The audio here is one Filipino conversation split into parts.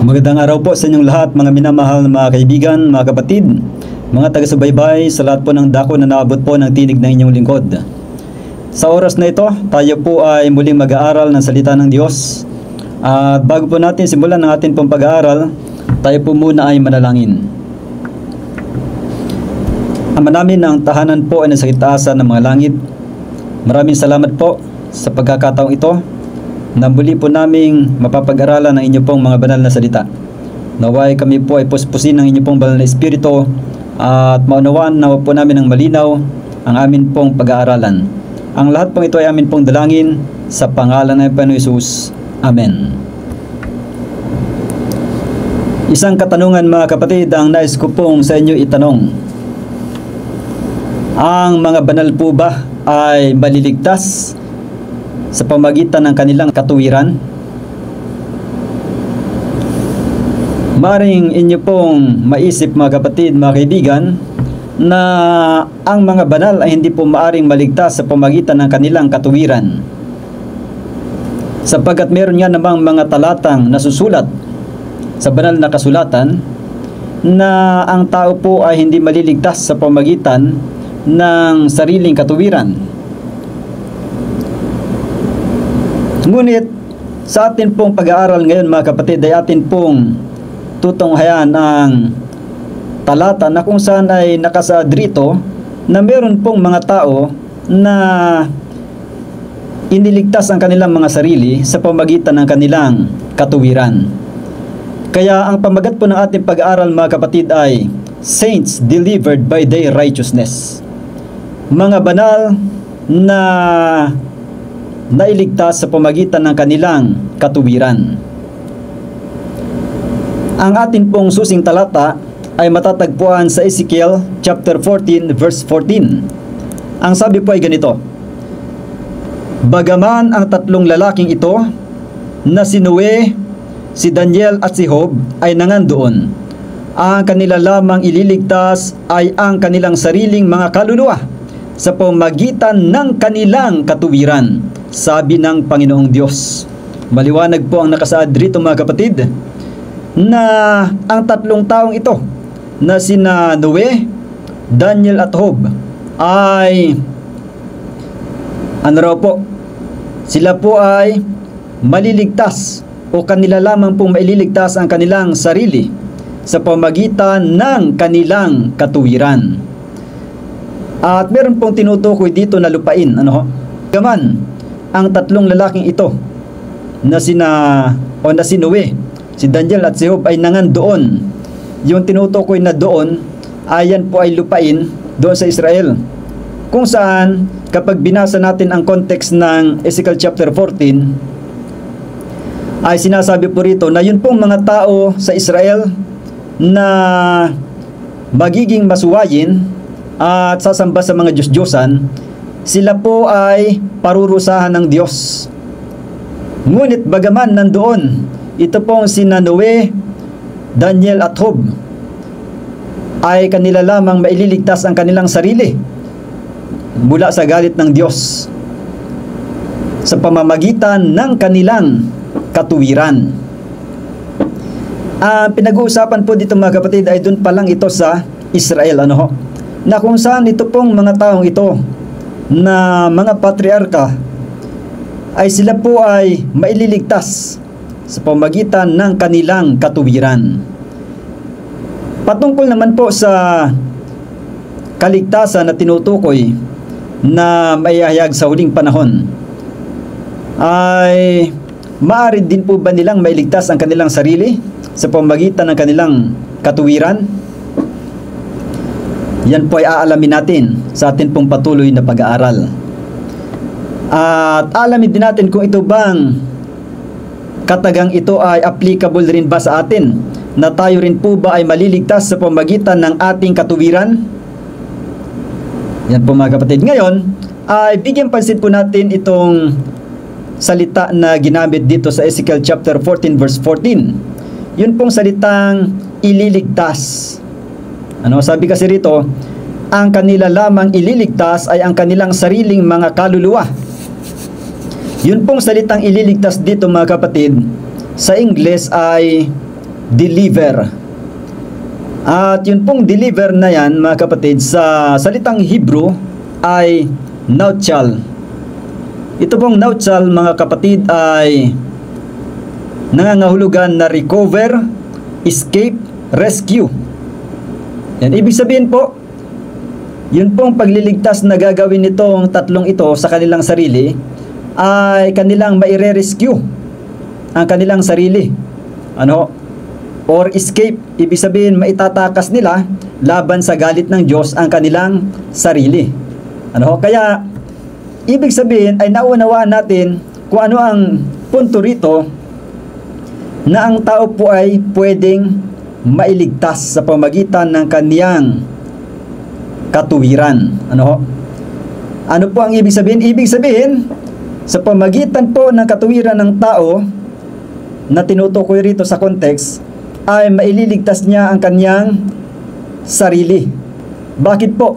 Magandang araw po sa inyong lahat, mga minamahal na mga kaibigan, mga kapatid, mga taga-subaybay sa lahat po ng dako na naabot po ng tinig ng inyong lingkod. Sa oras na ito, tayo po ay muling mag-aaral ng salita ng Diyos. At bago po natin simulan ang ating pong pag-aaral, tayo po muna ay manalangin. Ama namin, ang tahanan po ay nasa kitaasan ng mga langit. Maraming salamat po sa pagkakataong ito na muli po naming mapapag-aralan ang inyo pong mga banal na salita. Naway kami po ay puspusin ng inyo pong banal na espiritu at maunawaan na po namin ng malinaw ang amin pong pag-aaralan. Ang lahat pong ito ay amin pong dalangin sa pangalan ng Panginoon Hesus. Amen. Isang katanungan, mga kapatid, ang nais ko pong sa inyo itanong. Ang mga banal po ba ay maliligtas sa pamagitan ng kanilang katuwiran? Maring inyo pong maisip, mga kapatid, mga kaibigan, na ang mga banal ay hindi po maaring maligtas sa pamagitan ng kanilang katuwiran. Sapagkat meron nga namang mga talatang nasusulat sa banal na kasulatan na ang tao po ay hindi maliligtas sa pamagitan ng sariling katuwiran. Ngunit sa atin pong pag-aaral ngayon, mga kapatid, ay atin pong tutunghayan ang talata na kung saan ay nakasaad rito na meron pong mga tao na iniligtas ang kanilang mga sarili sa pamagitan ng kanilang katuwiran. Kaya ang pamagat po ng ating pag-aaral, mga kapatid, ay Saints delivered by their righteousness. Mga banal na nailigtas sa pamagitan ng kanilang katuwiran. Ang atin pong susing talata ay matatagpuan sa Ezekiel chapter 14 verse 14. Ang sabi po ay ganito: Bagaman ang tatlong lalaking ito na si Noe, si Daniel at si Job ay nangandoon, ang kanila lamang ililigtas ay ang kanilang sariling mga kaluluwa sa pamagitan ng kanilang katuwiran, sabi ng Panginoong Diyos. Maliwanag po ang nakasaad rito, mga kapatid, na ang tatlong taong ito na sina Noe, Daniel at Job ay sila po ay maliligtas o kanila lamang pong maililigtas ang kanilang sarili sa pamagitan ng kanilang katuwiran. At meron pong tinutukoy dito na lupain. Gaman, ang tatlong lalaking ito na si Noe, si Daniel at si Job ay nangandoon. Yung tinutukoy na doon, ayan po ay lupain doon sa Israel. Kung saan, kapag binasa natin ang context ng Ezekiel chapter 14, ay sinasabi po rito na yun pong mga tao sa Israel na magiging masuwayin at sasamba sa mga Diyos-Diyosan, sila po ay parurusahan ng Diyos. Ngunit bagaman nandoon, ito pong sina Noe, Daniel at Job, ay kanila lamang maililigtas ang kanilang sarili mula sa galit ng Diyos sa pamamagitan ng kanilang katuwiran. Pinag-uusapan po dito, mga kapatid, ay doon pa lang ito sa Israel, na kung saan ito pong mga taong ito na mga patriarka ay sila po ay maililigtas sa pamagitan ng kanilang katuwiran. Patungkol naman po sa kaligtasan na tinutukoy na maihayag sa huling panahon, ay maaari din po ba nilang mailigtas ang kanilang sarili sa pamagitan ng kanilang katuwiran? Yan po ay aalamin natin sa atin pong patuloy na pag-aaral. At aalamin din natin kung ito bang katagang ito ay applicable rin ba sa atin, na tayo rin po ba ay maliligtas sa pamagitan ng ating katuwiran? Yan po, mga kapatid. Ngayon ay bigyan pansin po natin itong salita na ginamit dito sa Ezekiel chapter 14 verse 14. Yun pong salitang ililigtas. Sabi kasi rito, ang kanila lamang ililigtas ay ang kanilang sariling mga kaluluwa. Yun pong salitang ililigtas dito, mga kapatid, sa Ingles ay deliver. At yun pong deliver na yan, mga kapatid, sa salitang Hebrew ay nauchal. Ito pong nauchal, mga kapatid, ay nangangahulugan na recover, escape, rescue. Yan, ibig sabihin po, yun pong pagliligtas na gagawin nitong tatlong ito sa kanilang sarili ay kanilang maire-rescue ang kanilang sarili. Or escape, ibig sabihin maitatakas nila laban sa galit ng Diyos ang kanilang sarili. Kaya ibig sabihin ay naunawaan natin kung ano ang punto rito na ang tao po ay pwedeng mailigtas sa pamagitan ng kaniyang katuwiran. Ano po ang ibig sabihin? Ibig sabihin, sa pamagitan po ng katuwiran ng tao na tinutukoy rito sa context, ay maililigtas niya ang kanyang sarili. Bakit po?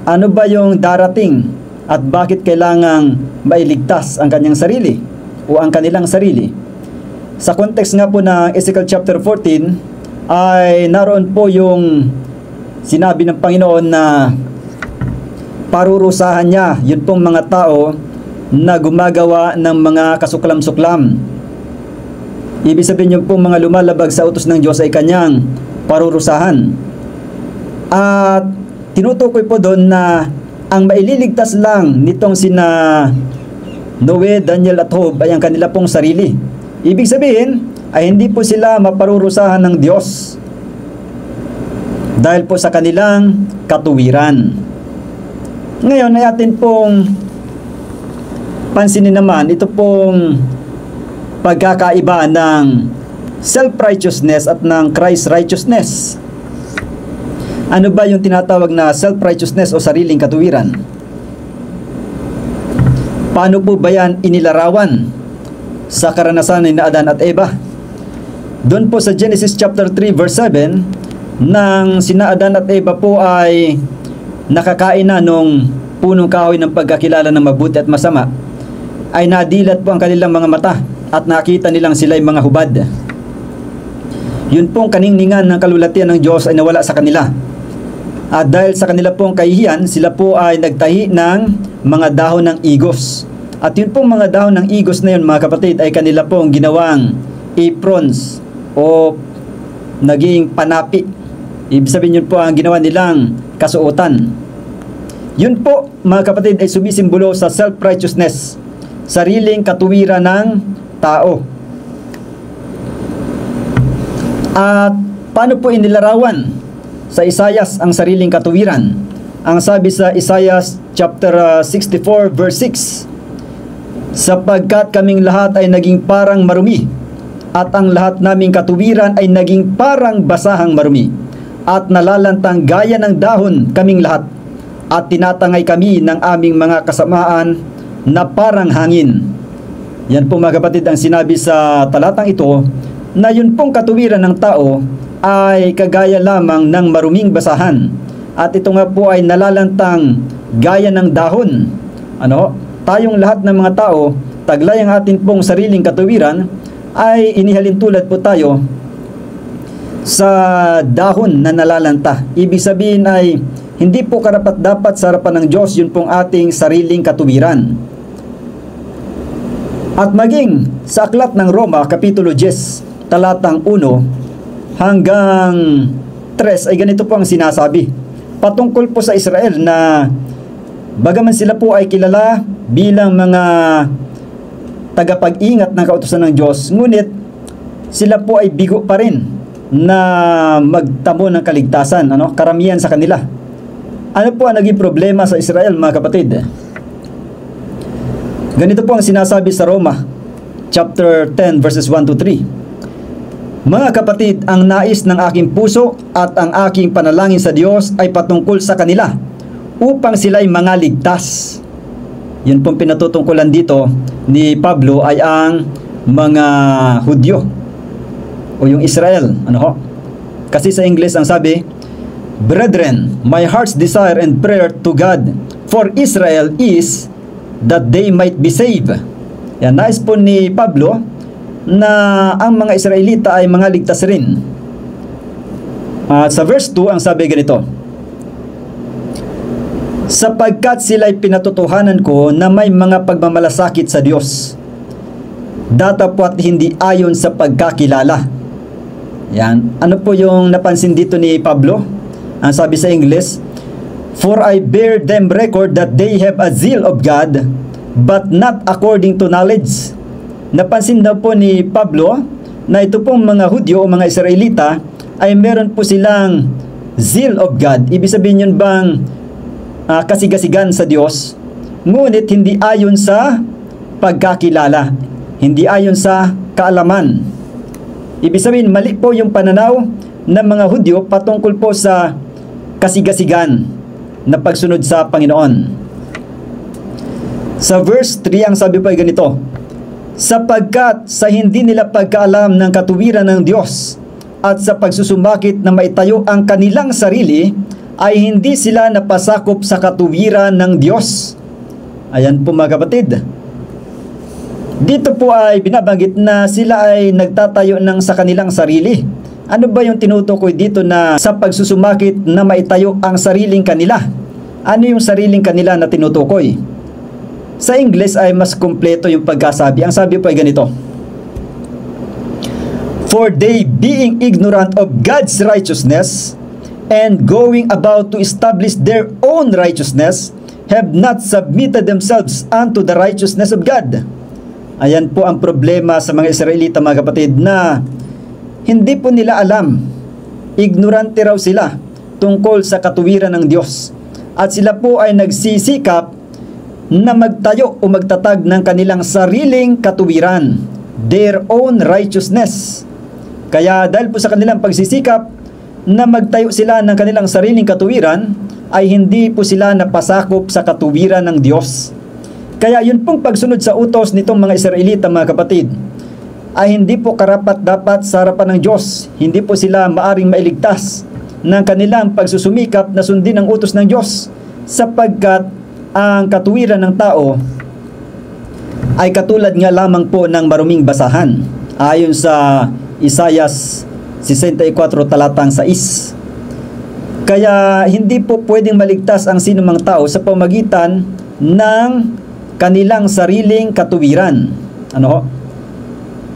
Ano ba yung darating at bakit kailangang mailigtas ang kanyang sarili o ang kanilang sarili? Sa context nga po ng Ezekiel chapter 14 ay naroon po yung sinabi ng Panginoon na parurusahan niya yun pong mga tao na gumagawa ng mga kasuklam-suklam. Ibig sabihin yung pong mga lumalabag sa utos ng Diyos ay kanyang parurusahan. At tinutukoy po doon na ang maililigtas lang nitong sina Noe, Daniel at Job ay ang kanila pong sarili. Ibig sabihin ay hindi po sila maparurusahan ng Diyos dahil po sa kanilang katuwiran. Ngayon ay atin pong pansinin naman ito pong pagkakaiba ng self-righteousness at ng Christ-righteousness. Ano ba yung tinatawag na self-righteousness o sariling katuwiran? Paano po ba yan inilarawan sa karanasan ni Adan at Eva? Doon po sa Genesis chapter 3 verse 7, nang sina Adan at Eva po ay nakakain na nung punong kahoy ng pagkakilala ng mabuti at masama, ay nadilat po ang kanilang mga mata at nakita nilang sila'y mga hubad. Yun pong kaningningan ng kalulatian ng Diyos ay nawala sa kanila. At dahil sa kanila pong kahihiyan, sila po ay nagtahi ng mga dahon ng igos. At yun pong mga dahon ng igos na yun, mga kapatid, ay kanila pong ginawang aprons o naging panapi. Ibig sabihin yun po ang ginawa nilang kasuotan. Yun po, mga kapatid, ay sumisimbolo sa self-righteousness, sariling katuwiran ng tao. At paano po inilarawan sa Isaias ang sariling katuwiran? Ang sabi sa Isaias chapter 64 verse 6, sapagkat kaming lahat ay naging parang marumi, at ang lahat naming katuwiran ay naging parang basahang marumi, at nalalantang gaya ng dahon kaming lahat, at tinatangay kami ng aming mga kasamaan na parang hangin. Yan po, mga kapatid, ang sinabi sa talatang ito, na yun pong katuwiran ng tao ay kagaya lamang ng maruming basahan. At ito nga po ay nalalantang gaya ng dahon. Tayong lahat ng mga tao, taglay ang atin pong sariling katuwiran, ay inihalin tulad po tayo sa dahon na nalalanta. Ibig sabihin ay hindi po karapat-dapat sa harapan ng Diyos yun pong ating sariling katuwiran. At maging sa aklat ng Roma, Kapitulo 10, talatang 1 hanggang 3 ay ganito po ang sinasabi. Patungkol po sa Israel na bagaman sila po ay kilala bilang mga tagapag-ingat ng kautusan ng Diyos, ngunit sila po ay bigo pa rin na magtamo ng kaligtasan. Karamihan sa kanila. Ano po ang naging problema sa Israel, mga kapatid? Ganito po ang sinasabi sa Roma chapter 10 verses 1 to 3. Mga kapatid, ang nais ng aking puso at ang aking panalangin sa Diyos ay patungkol sa kanila upang sila'y mga ligtas. Yun pong pinatutungkulan dito ni Pablo ay ang mga Hudyo o yung Israel. Kasi sa English ang sabi, Brethren, my heart's desire and prayer to God for Israel is that they might be saved. Yan, nais po ni Pablo na ang mga Israelita ay mga ligtas rin. At sa verse 2, ang sabi ganito, sapagkat sila'y pinatotohanan ko na may mga pagmamalasakit sa Diyos, datapwat hindi ayon sa pagkakilala. Yan. Ano po yung napansin dito ni Pablo? Ang sabi sa English, for I bear them record that they have a zeal of God, but not according to knowledge. Napansin daw po ni Pablo na ito pong mga Hudyo o mga Israelita ay meron po silang zeal of God. Ibig sabihin yun bang kasigasigan sa Diyos, ngunit hindi ayon sa pagkakilala, hindi ayon sa kaalaman. Ibig sabihin, mali po yung pananaw ng mga Hudyo patungkol po sa kasigasigan na pagsunod sa Panginoon. Sa verse 3, ang sabi po ay ganito, sapagkat sa hindi nila pagkaalam ng katuwiran ng Diyos at sa pagsusumakit na maitayo ang kanilang sarili, ay hindi sila napasakop sa katuwiran ng Diyos. Ayan po mga kapatid. Dito po ay binabanggit na sila ay nagtatayo ng sa kanilang sarili. Ano ba yung tinutukoy dito na sa pagsusumakit na maitayo ang sariling kanila? Ano yung sariling kanila na tinutukoy? Sa English ay mas kumpleto yung pagkasabi. Ang sabi po ay ganito, for they being ignorant of God's righteousness and going about to establish their own righteousness, have not submitted themselves unto the righteousness of God. Ayan po ang problema sa mga Israelita mga kapatid, na hindi po nila alam, ignorante raw sila tungkol sa katuwiran ng Diyos, at sila po ay nagsisikap na magtayo o magtatag ng kanilang sariling katuwiran, their own righteousness. Kaya dahil po sa kanilang pagsisikap na magtayo sila ng kanilang sariling katuwiran, ay hindi po sila napasakop sa katuwiran ng Diyos. Kaya yun pong pagsunod sa utos nitong mga Israelita mga kapatid, ay hindi po karapat-dapat sa harapan ng Diyos. Hindi po sila maaring mailigtas ng kanilang pagsusumikap na sundin ang utos ng Diyos, sapagkat ang katuwiran ng tao ay katulad nga lamang po ng maruming basahan, ayon sa Isaiah 64 talatang 6. Kaya hindi po pwedeng maligtas ang sinumang tao sa pamagitan ng kanilang sariling katuwiran. Ano?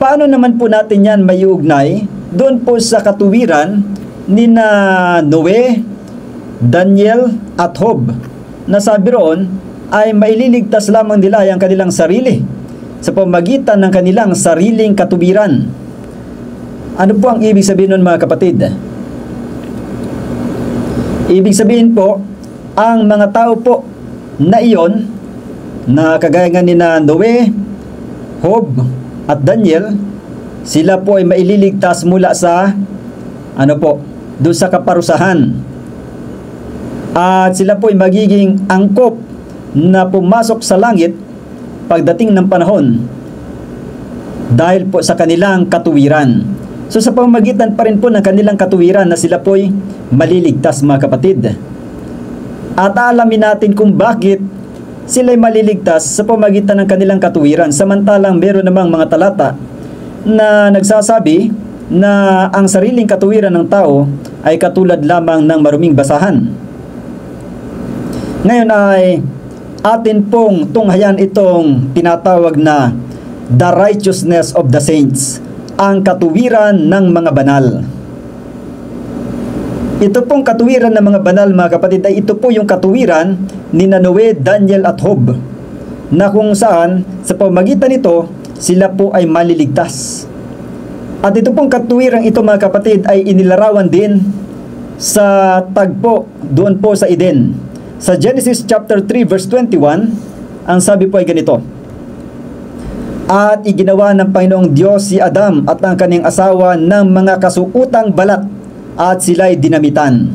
Paano naman po natin yan maiugnay doon po sa katuwiran ni na Noe, Daniel at Job, na sabi roon ay maililigtas lamang nila ang kanilang sarili sa pamagitan ng kanilang sariling katuwiran. Ano po ang ibig sabihin nun mga kapatid? Ibig sabihin po, ang mga tao po na iyon, na kagaya nga ni na Noe, Job at Daniel, sila po ay maililigtas mula sa doon sa kaparusahan. At sila po ay magiging angkop na pumasok sa langit pagdating ng panahon dahil po sa kanilang katuwiran. So sa pamamagitan pa rin po ng kanilang katuwiran na sila po ay maliligtas mga kapatid. At alamin natin kung bakit sila ay maliligtas sa pamamagitan ng kanilang katuwiran, samantalang meron namang mga talata na nagsasabi na ang sariling katuwiran ng tao ay katulad lamang ng maruming basahan. Ngayon ay atin pong tunghayan itong tinatawag na the righteousness of the saints, ang katuwiran ng mga banal. Ito pong katuwiran ng mga banal mga kapatid ay ito po yung katuwiran ni Noe, Daniel at Job, na kung saan sa pamamagitan nito sila po ay maliligtas. At ito pong katuwiran ito mga kapatid ay inilarawan din sa tagpo doon po sa Eden. Sa Genesis chapter 3 verse 21, ang sabi po ay ganito, at iginawa ng Panginoong Diyos si Adam at ang kanyang asawa ng mga kasuotang balat, at sila'y dinamitan.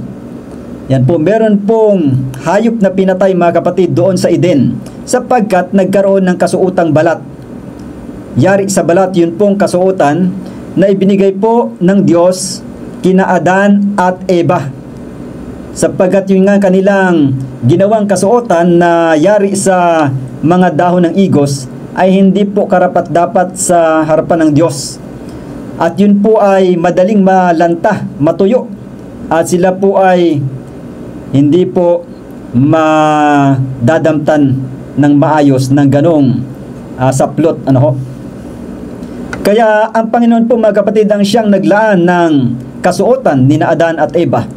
Yan po, meron pong hayop na pinatay mga kapatid doon sa Eden, sapagkat nagkaroon ng kasuotang balat. Yari sa balat, yun pong kasuotan na ibinigay po ng Diyos kina Adan at Eva, sapagkat yung nga kanilang ginawang kasuotan na yari sa mga dahon ng igos ay hindi po karapat-dapat sa harapan ng Diyos. At yun po ay madaling malanta, matuyo. At sila po ay hindi po madadamtan ng maayos ng ganong saplot. Ano ho? Kaya ang Panginoon po mga kapatid ang siyang naglaan ng kasuotan ni Adan at Eva.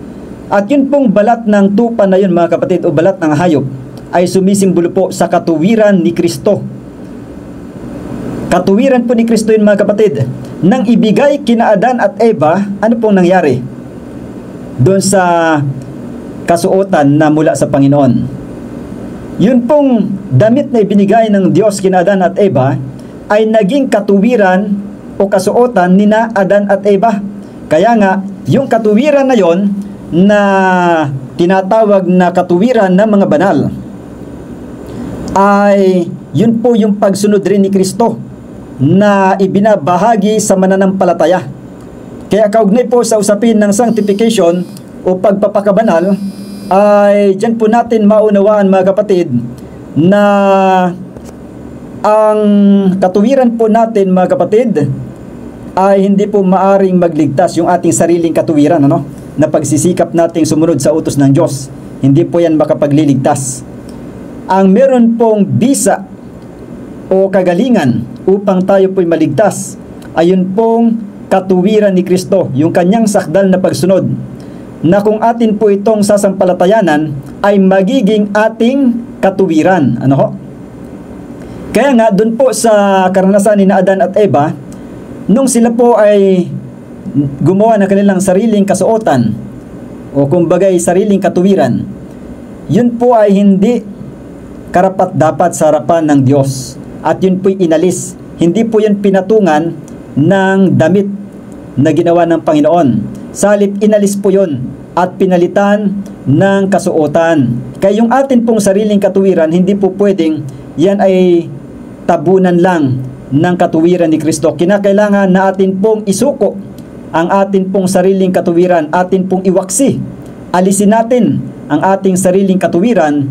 At yun pong balat ng tupa na yun mga kapatid o balat ng hayop ay sumisimbolo po sa katuwiran ni Kristo. Katuwiran po ni Kristo yun mga kapatid. Nang ibigay kina Adan at Eva, ano pong nangyari doon sa kasuotan na mula sa Panginoon? Yun pong damit na ibinigay ng Diyos kina Adan at Eva ay naging katuwiran o kasuotan ni na Adan at Eva. Kaya nga, yung katuwiran na yon na tinatawag na katuwiran ng mga banal ay yun po yung pagsunod rin ni Kristo na ibinabahagi sa mananampalataya. Kaya kaugnay po sa usapin ng sanctification o pagpapakabanal ay dyan po natin maunawaan mga kapatid na ang katuwiran po natin mga kapatid ay hindi po maaring magligtas yung ating sariling katuwiran, ano? Na pagsisikap nating sumunod sa utos ng Diyos. Hindi po yan makapagliligtas. Ang meron pong bisa o kagalingan upang tayo po'y maligtas ayun pong katuwiran ni Kristo, yung kanyang sakdal na pagsunod, na kung atin po itong sasampalatayanan ay magiging ating katuwiran. Ano ho? Kaya nga dun po sa karanasan ni Adan at Eva, nung sila po ay gumawa ng kanilang sariling kasuotan o kumbagay sariling katuwiran, yun po ay hindi karapat-dapat sa harapan ng Diyos. At yun po'y inalis. Hindi po yun pinatungan ng damit na ginawa ng Panginoon. Salit inalis po yun at pinalitan ng kasuotan. Kaya yung atin pong sariling katuwiran, hindi po pwedeng yan ay tabunan lang ng katuwiran ni Kristo. Kinakailangan na atin pong isuko ang atin pong sariling katuwiran, atin pong iwaksi. Alisin natin ang ating sariling katuwiran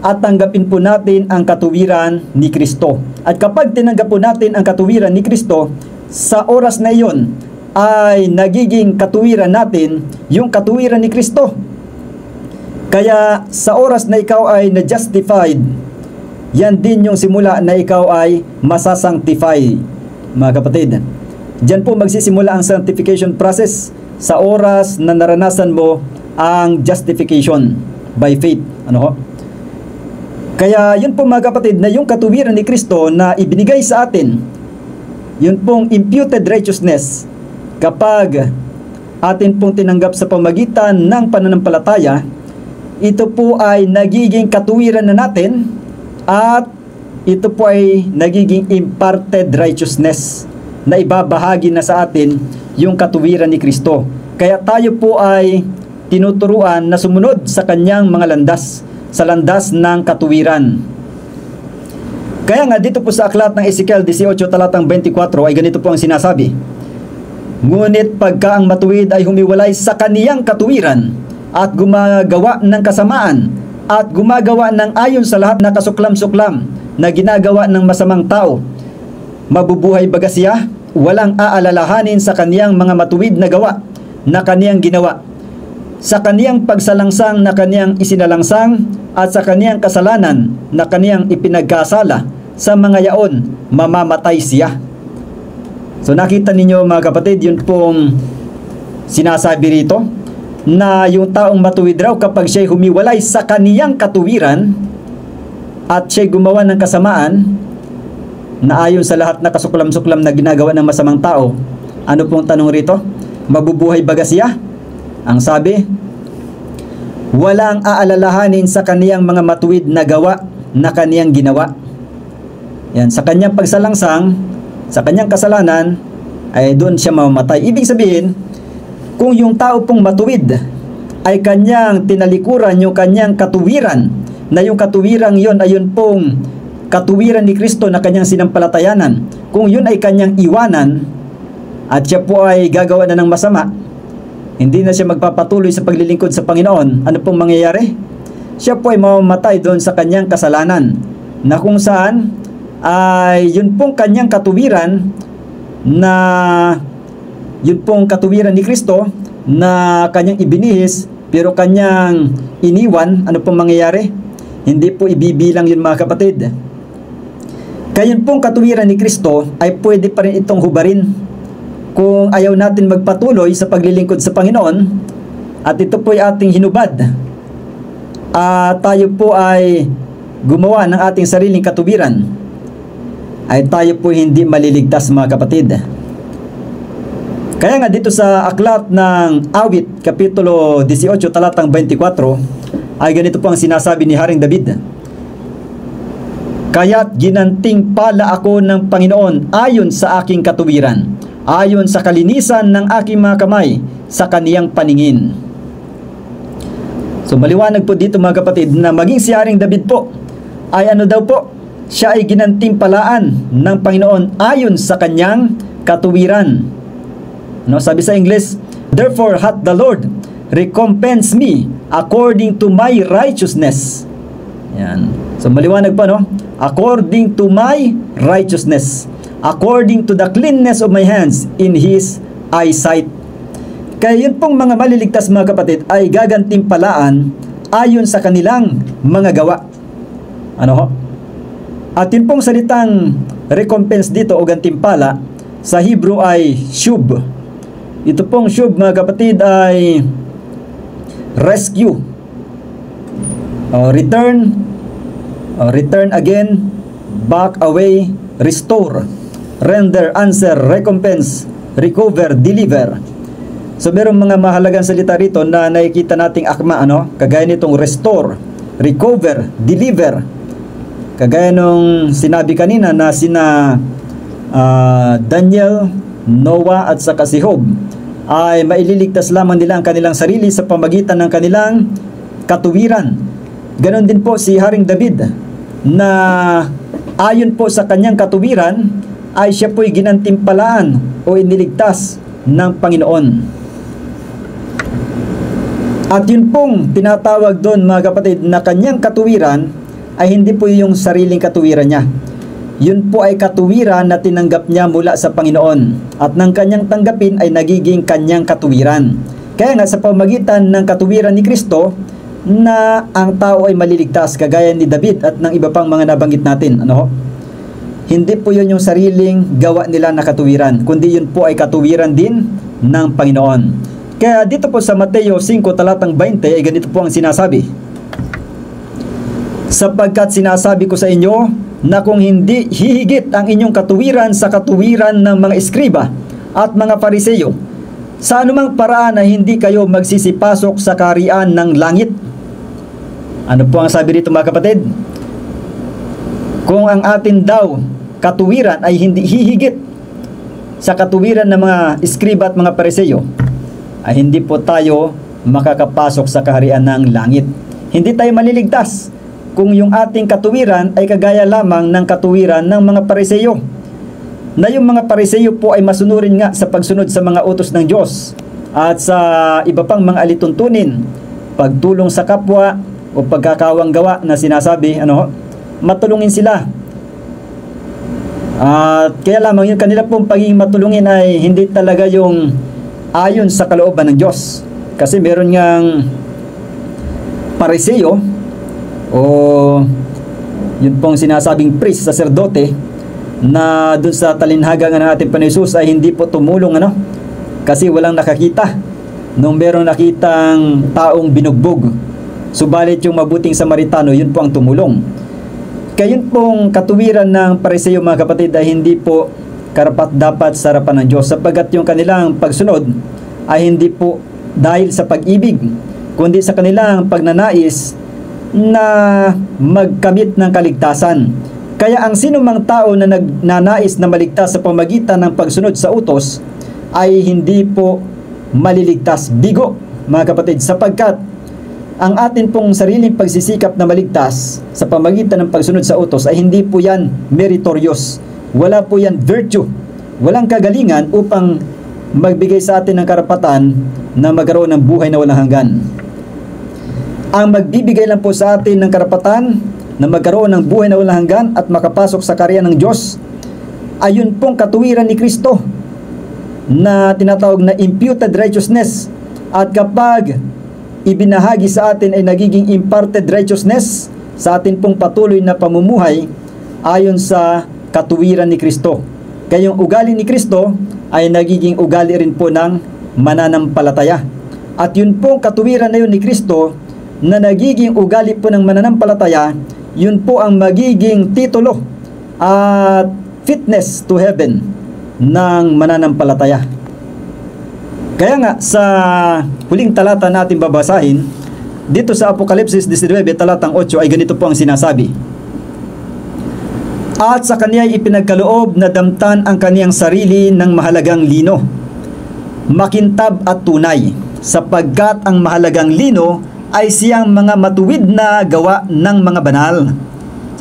at tanggapin po natin ang katuwiran ni Kristo. At kapag tinanggap po natin ang katuwiran ni Kristo, sa oras na iyon ay nagiging katuwiran natin yung katuwiran ni Kristo. Kaya sa oras na ikaw ay na-justified, yan din yung simula na ikaw ay masasanctify, mga kapatid. Diyan po magsisimula ang sanctification process sa oras na naranasan mo ang justification by faith. Ano ho? Kaya yun po mga kapatid na yung katuwiran ni Kristo na ibinigay sa atin, yun pong imputed righteousness, kapag atin pong tinanggap sa pamagitan ng pananampalataya, ito po ay nagiging katuwiran na natin at ito po ay nagiging imparted righteousness na ibabahagi na sa atin yung katuwiran ni Kristo. Kaya tayo po ay tinuturuan na sumunod sa kanyang mga landas, sa landas ng katuwiran. Kaya nga dito po sa aklat ng Ezekiel 18 talatang 24 ay ganito po ang sinasabi: ngunit pagka ang matuwid ay humiwalay sa kaniyang katuwiran at gumagawa ng kasamaan at gumagawa ng ayon sa lahat na kasuklam-suklam na ginagawa ng masamang tao, mabubuhay baga siya, walang aalalahanin sa kaniyang mga matuwid na gawa na kaniyang ginawa, sa kaniyang pagsalangsang na kaniyang isinalangsang at sa kaniyang kasalanan na kaniyang ipinagkasala, sa mga yaon mamamatay siya. So nakita ninyo mga kapatid, yun pong sinasabi rito na yung taong matuwid raw kapag siya'y humiwalay sa kaniyang katuwiran at siya'y gumawa ng kasamaan na ayon sa lahat na kasuklam-suklam na ginagawa ng masamang tao, ano pong tanong rito? Mabubuhay baga siya? Ang sabi, walang aalalahanin sa kaniyang mga matuwid na gawa na kaniyang ginawa. Yan, sa kanyang pagsalangsang, sa kanyang kasalanan, ay doon siya mamamatay. Ibig sabihin, kung yung tao pong matuwid ay kanyang tinalikuran yung kanyang katuwiran, na yung katuwiran yon ay yun pong katuwiran ni Kristo na kanyang sinampalatayanan, kung yun ay kanyang iwanan at siya po ay gagawa na ng masama, hindi na siya magpapatuloy sa paglilingkod sa Panginoon, ano pong mangyayari? Siya po ay mamamatay doon sa kanyang kasalanan, na kung saan ay yun pong kanyang katuwiran na yun pong katuwiran ni Kristo na kanyang ibinihis pero kanyang iniwan. Ano pong mangyayari? Hindi po ibibilang yun, mga kapatid. Kaya yun pong katuwiran ni Kristo ay pwede pa rin itong hubarin kung ayaw natin magpatuloy sa paglilingkod sa Panginoon at ito po ay ating hinubad. Tayo po ay gumawa ng ating sariling katuwiran, ay tayo po hindi maliligtas, mga kapatid. Kaya nga dito sa aklat ng Awit, Kapitulo 18, talatang 24, ay ganito po ang sinasabi ni Haring David. Kaya't ginanting pala ako ng Panginoon ayon sa aking katuwiran, ayon sa kalinisan ng aking mga kamay, sa kaniyang paningin. So maliwanag po dito, mga kapatid, na maging si Haring David po ay ano daw po? Siya ay ginantimpalaan ng Panginoon ayon sa kanyang katuwiran. No, sabi sa English, therefore hath the Lord recompensed me according to my righteousness. Yan. So maliwanag pa, no? According to my righteousness, according to the cleanness of my hands in His eyesight. Kaya yun pong mga maliligtas, mga kapatid, ay gagantimpalaan ayon sa kanilang mga gawa. Ano ho? At yun pong salitang recompense dito o gantimpala sa Hebrew ay shub. Ito pong shub, mga kapatid, ay rescue, return, return again, back away, restore, render, answer, recompense, recover, deliver. So merong mga mahalagang salita rito na nakikita nating akma, ano? Kagaya nitong restore, recover, deliver. Kagaya nung sinabi kanina na sina Daniel, Noah at saka si Job ay maililigtas lamang nila ang kanilang sarili sa pamagitan ng kanilang katuwiran. Ganon din po si Haring David na ayon po sa kanyang katuwiran ay siya po'y ginantimpalaan o iniligtas ng Panginoon. At yun pong tinatawag doon, mga kapatid, na kanyang katuwiran ay hindi po yung sariling katuwiran niya. Yun po ay katuwiran na tinanggap niya mula sa Panginoon. At nang kanyang tanggapin ay nagiging kanyang katuwiran. Kaya nga sa pamagitan ng katuwiran ni Kristo na ang tao ay maliligtas kagaya ni David at ng iba pang mga nabanggit natin. Ano ho? Hindi po yun yung sariling gawa nila na katuwiran, kundi yun po ay katuwiran din ng Panginoon. Kaya dito po sa Mateo 5 talatang 20 ay ganito po ang sinasabi. Sapagkat sinasabi ko sa inyo na kung hindi hihigit ang inyong katuwiran sa katuwiran ng mga eskriba at mga Fariseyo, sa anumang paraan na hindi kayo magsisipasok sa kaharian ng langit. Ano po ang sabi dito, mga kapatid? Kung ang atin daw katuwiran ay hindi hihigit sa katuwiran ng mga eskriba at mga Fariseyo, ay hindi po tayo makakapasok sa kaharian ng langit. Hindi tayo maliligtas kung yung ating katuwiran ay kagaya lamang ng katuwiran ng mga Pariseyo, na yung mga Pariseyo po ay masunurin nga sa pagsunod sa mga utos ng Diyos at sa iba pang mga alituntunin, pagtulong sa kapwa o pagkakawang gawa na sinasabi, matulungin sila. At kaya lamang yung kanila pong pagiging matulungin ay hindi talaga yung ayon sa kalooban ng Diyos. Kasi meron ngang Pariseyo o yun pong sinasabing priest, saserdote, na dun sa talinhaga ng ating Panginoon Hesus ay hindi po tumulong, kasi walang nakakita nung merong nakitang taong binugbog. Subalit yung mabuting Samaritano, yun po ang tumulong. Kaya yun pong katuwiran ng Pariseyo, mga kapatid, ay hindi po karapat-dapat sa harapan ng Diyos, sapagkat yung kanilang pagsunod ay hindi po dahil sa pag-ibig, kundi sa kanilang pagnanais na magkamit ng kaligtasan. Kaya ang sinumang tao na nagnanais na maligtas sa pamagitan ng pagsunod sa utos ay hindi po maliligtas. Bigo, mga kapatid, sapagkat ang atin pong sariling pagsisikap na maligtas sa pamagitan ng pagsunod sa utos ay hindi po yan meritorious. Wala po yan virtue. Walang kagalingan upang magbigay sa atin ng karapatan na magkaroon ng buhay na walang hanggan. Ang magbibigay lang po sa atin ng karapatan na magkaroon ng buhay na walang hanggan at makapasok sa kaharian ng Diyos, ayun pong katuwiran ni Kristo na tinatawag na imputed righteousness. At kapag ibinahagi sa atin ay nagiging imparted righteousness sa atin pong patuloy na pamumuhay ayon sa katuwiran ni Kristo. Kaya yung ugali ni Kristo ay nagiging ugali rin po ng mananampalataya. At yun pong katuwiran na yun ni Kristo na nagiging ugali po ng mananampalataya, yun po ang magiging titulo at fitness to heaven ng mananampalataya. Kaya nga sa huling talata natin babasahin dito sa Apokalipsis 19 talatang 8 ay ganito po ang sinasabi: "At sa kanya ay ipinagkaloob na damtan ang kaniyang sarili ng mahalagang lino, makintab at tunay, sapagkat ang mahalagang lino ay siyang mga matuwid na gawa ng mga banal."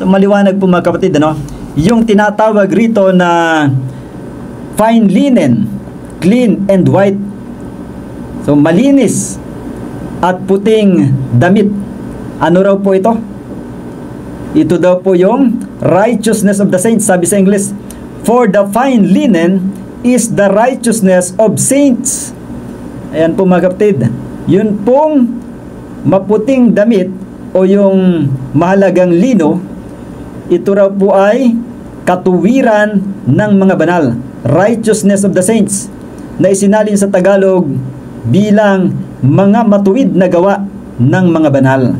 So maliwanag po mga kapatid, ano? Yung tinatawag rito na fine linen, clean and white. So malinis at puting damit. Ano raw po ito? Ito daw po yung righteousness of the saints. Sabi sa English, "For the fine linen is the righteousness of saints." Ayan po mga kapatid. Yun pong maputing damit o yung mahalagang lino, ito raw po ay katuwiran ng mga banal. Righteousness of the saints, na isinalin sa Tagalog bilang mga matuwid na gawa ng mga banal.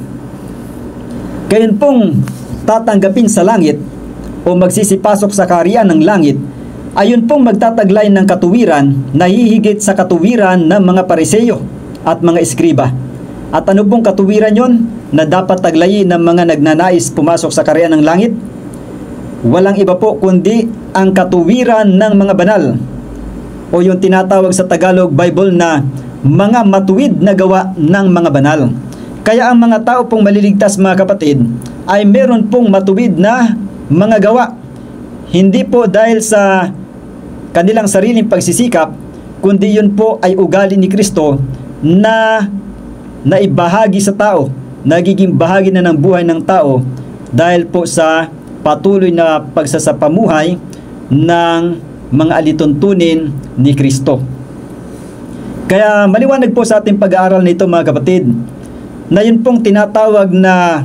Kaya pong tatanggapin sa langit o magsisipasok sa kaharian ng langit, ayun pong magtataglay ng katuwiran na hihigit sa katuwiran ng mga Pariseo at mga eskriba. At ano pong katuwiran yon na dapat taglayin ng mga nagnanais pumasok sa kaharian ng langit? Walang iba po kundi ang katuwiran ng mga banal, o yung tinatawag sa Tagalog Bible na mga matuwid na gawa ng mga banal. Kaya ang mga tao pong maliligtas mga kapatid ay meron pong matuwid na mga gawa. Hindi po dahil sa kanilang sariling pagsisikap, kundi yun po ay ugali ni Kristo na naibahagi sa tao, nagiging bahagi na ng buhay ng tao dahil po sa patuloy na pagsasapamuhay ng mga alituntunin ni Kristo. Kaya maliwanag po sa ating pag-aaral nito mga kapatid, na yun pong tinatawag na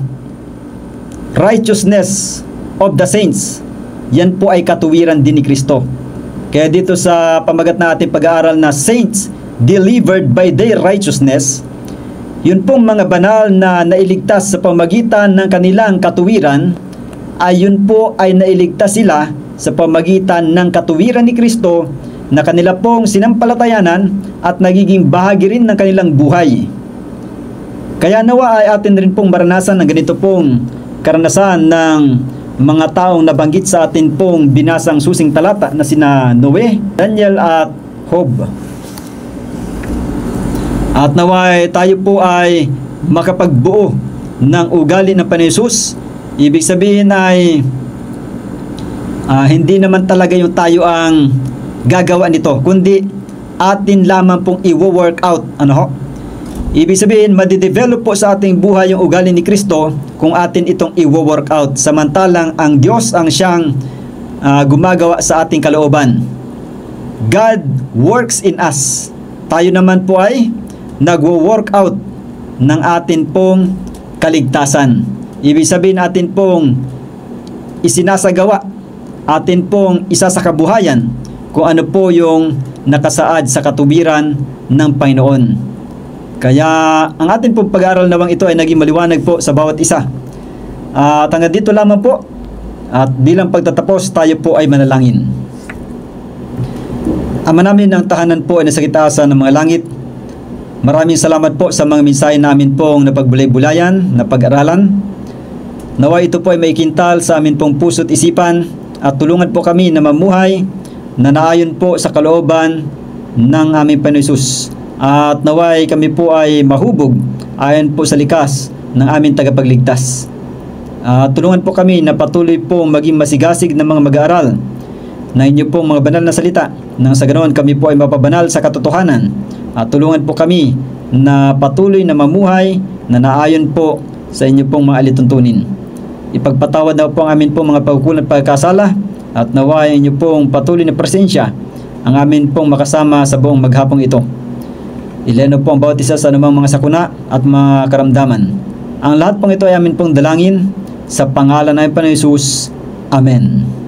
righteousness of the saints, yan po ay katuwiran din ni Kristo. Kaya dito sa pamagat na ating pag-aaral na saints delivered by their righteousness, yun pong mga banal na nailigtas sa pamagitan ng kanilang katuwiran, ay yun po ay nailigtas sila sa pamagitan ng katuwiran ni Kristo na kanila pong sinampalatayanan at nagiging bahagi rin ng kanilang buhay. Kaya nawa ay atin rin pong maranasan ng ganito pong karanasan ng mga taong nabanggit sa atin pong binasang susing talata na sina Noe, Daniel at Job. At naway tayo po ay makapagbuo ng ugali ng Panginoon Hesus. Ibig sabihin ay hindi naman talaga yung tayo ang gagawa nito, kundi atin lamang pong i-work out. Ano ho? Ibig sabihin, madidevelop po sa ating buhay yung ugali ni Kristo kung atin itong i-work out. Samantalang ang Diyos ang siyang gumagawa sa ating kalooban. God works in us. Tayo naman po ay nagwo-work out ng atin pong kaligtasan. Ibig sabihin natin pong isinasagawa, atin pong isa sa kabuhayan kung ano po yung nakasaad sa katuwiran ng Panginoon. Kaya ang atin pong pag-aaral nawang ito ay naging maliwanag po sa bawat isa. At hanggang dito lamang po, at bilang pagtatapos tayo po ay manalangin. Ama namin ng tahanan po ay nasa kitaasan ng mga langit, maraming salamat po sa mga mensahe namin pong napagbulay-bulayan, napag-aralan. Naway ito po ay maikintal sa amin pong puso't isipan at tulungan po kami na mamuhay na naayon po sa kalooban ng aming Panginoon Hesus. At naway kami po ay mahubog ayon po sa likas ng aming tagapagligtas. Tulungan po kami na patuloy po maging masigasig ng mga mag-aaral na inyo pong mga banal na salita, nang sa ganoon kami po ay mapabanal sa katotohanan. At tulungan po kami na patuloy na mamuhay na naayon po sa inyo pong mga alituntunin. ipagpatawad na po ang amin pong mga pagkukulang at pagkasala, at nawain niyo pong patuloy na presensya ang amin pong makasama sa buong maghapong ito. Ileno po ang bawat isa sa anumang mga sakuna at mga karamdaman. Ang lahat pong ito ay amin pong dalangin sa pangalan ng Panginoon Hesus. Amen.